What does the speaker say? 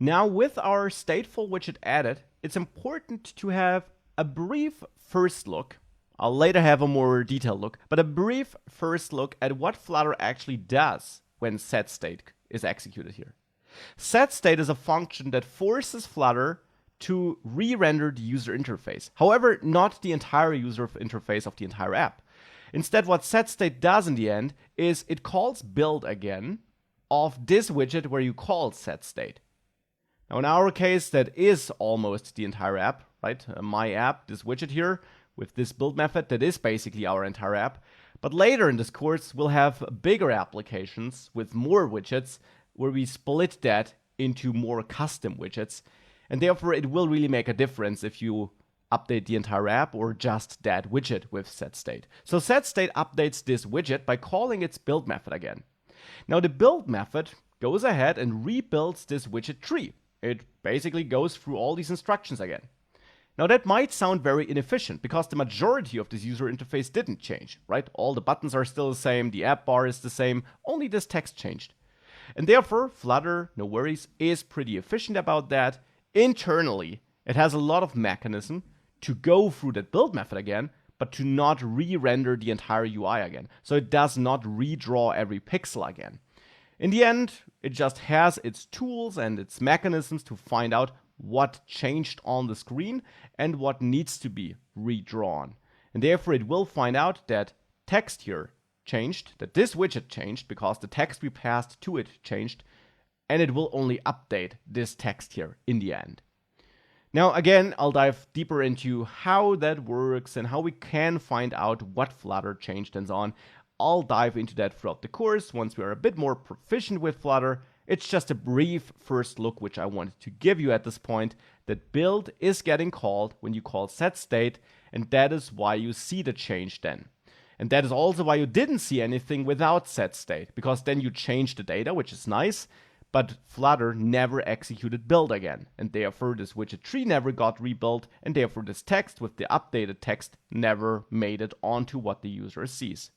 Now with our stateful widget added, it's important to have a brief first look. I'll later have a more detailed look, but a brief first look at what Flutter actually does when setState is executed here. SetState is a function that forces Flutter to re-render the user interface. However, not the entire user interface of the entire app. Instead, what setState does in the end is it calls build again of this widget where you call setState. Now in our case, that is almost the entire app, right? My app, this widget here, with this build method, that is basically our entire app. But later in this course, we'll have bigger applications with more widgets where we split that into more custom widgets. And therefore, it will really make a difference if you update the entire app or just that widget with setState. So setState updates this widget by calling its build method again. Now the build method goes ahead and rebuilds this widget tree. It basically goes through all these instructions again. Now that might sound very inefficient because the majority of this user interface didn't change, right? All the buttons are still the same, the app bar is the same, only this text changed. And therefore, Flutter, no worries, is pretty efficient about that. Internally, it has a lot of mechanism to go through that build method again, but to not re-render the entire UI again. So it does not redraw every pixel again. In the end, it just has its tools and its mechanisms to find out what changed on the screen and what needs to be redrawn. And therefore, it will find out that text here changed, that this widget changed because the text we passed to it changed, and it will only update this text here in the end. Now, again, I'll dive deeper into how that works and how we can find out what Flutter changed and so on. I'll dive into that throughout the course once we are a bit more proficient with Flutter. It's just a brief first look which I wanted to give you at this point, that build is getting called when you call setState, and that is why you see the change then. And that is also why you didn't see anything without setState, because then you changed the data, which is nice, but Flutter never executed build again, and therefore this widget tree never got rebuilt, and therefore this text with the updated text never made it onto what the user sees.